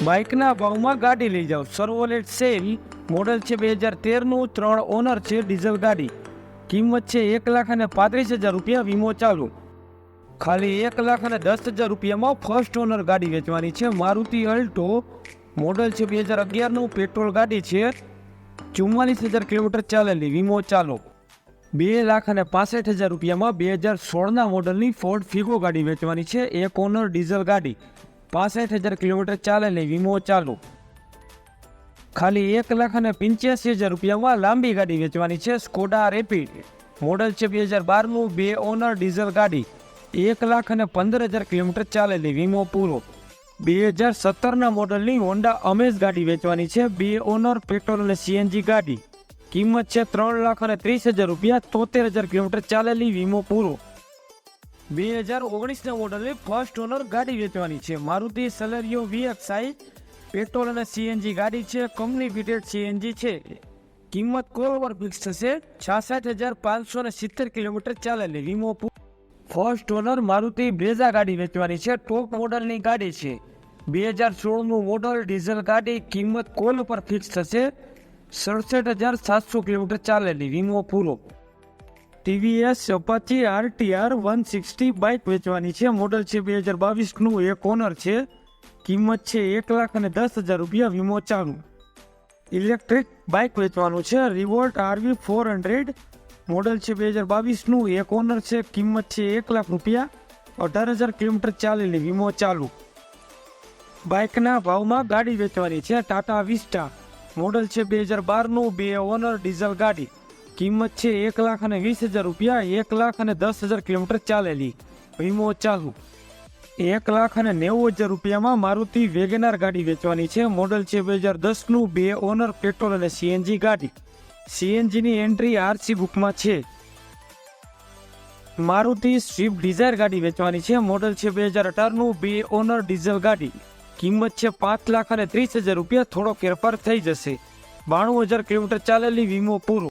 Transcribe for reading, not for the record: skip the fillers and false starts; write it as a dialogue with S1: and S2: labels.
S1: બાઇકના ભાવમાં ગાડી લઈ જાઓ. સર્વોલેટ સેલ મોડલ છે 2013નું, 3 ઓનર છે, ડીઝલ ગાડી. કિંમત છે 1,35,000 રૂપિયા. વીમો ચાલુ. ખાલી 1,10,000 રૂપિયામાં ફર્સ્ટ ઓનર ગાડી વેચવાની છે. મારુતિ અલ્ટો મોડલ છે 2011નું, પેટ્રોલ ગાડી છે. 44,000 કિલોમીટર ચાલેલી. વીમો ચાલુ. 2,65,000 રૂપિયામાં 2016ના મોડલની ફોર્ડ ફિગો ગાડી વેચવાની છે. 1 ઓનર ડીઝલ ગાડી. 65,000 કિલોમીટર ચાલેલી. વીમો ચાલુ. ખાલી 1,85,000 રૂપિયામાં લાંબી ગાડી વેચવાની છે. સ્કોડા રેપિડ મોડલ છે 2012નું, 2 ઓનર ડીઝલ ગાડી. 1,15,000 કિલોમીટર ચાલેલી. વીમો પૂરો. 2017ના મોડલની હોન્ડા અમેઝ ગાડી વેચવાની છે. 2 ઓનર પેટ્રોલ અને સીએનજી ગાડી. કિંમત છે 3,30,000 રૂપિયા. 73,000 કિલોમીટર ચાલેલી. વીમો પૂરો. 2019ના મોડલની ફર્સ્ટ ઓનર ગાડી વેચવાની છે. મારુતિ સલેરિયો VXI પેટ્રોલ અને સીએનજી ગાડી છે. કંપની ફિટેડ સીએનજી છે. કિંમત કોલ પર ફિક્સ થશે. 66,570 કિલોમીટર ચાલેલી. વીમો ફર્સ્ટ ઓનર મારુતિ બ્રેઝા ગાડી વેચવાની છે. ટોપ મોડલની ગાડી છે. 2016નું મોડલ ડીઝલ ગાડી. કિંમત કોલ પર ફિક્સ થશે. 67,700 કિલોમીટર ચાલેલી. વીમો પૂરો. TVS અપાચી RTR 160 બાઇક વેચવાની છે. મોડલ છે 2022નું, 1 ઓનર છે. કિંમત છે 1,10,000 રૂપિયા. વીમો ચાલુ. ઇલેક્ટ્રિક બાઇક વેચવાનું છે. રિવોલ્ટ RV 400 મોડલ છે 2022નું, 1 ઓનર છે. કિંમત છે 1,00,000 રૂપિયા. 18,000 કિલોમીટર ચાલેલી. વીમો ચાલુ. બાઇકના ભાવમાં ગાડી વેચવાની છે. ટાટા વિસ્ટા મોડલ છે 2012નું, 2 ઓનર ડીઝલ ગાડી. કિંમત છે 1,20,000 રૂપિયા. 1,10,000 કિલોમીટર ચાલેલી. વીમો ચાલુ. 1,90,000 રૂપિયામાં મારુતિ વેગેનાર ગાડી વેચવાની છે. મોડલ છે 2010નું, 2 ઓનર પેટ્રોલ અને સીએનજી ગાડી. સીએનજીની એન્ટ્રી RC બુકમાં છે. મારુતિ સ્વિફ્ટ ડિઝાયર ગાડી વેચવાની છે. મોડલ છે 2018નું, 2 ઓનર ડીઝલ ગાડી. કિંમત છે 5,30,000 રૂપિયા. થોડો ફેરફાર થઈ જશે. 92,000 કિલોમીટર ચાલેલી. વીમો પૂરો.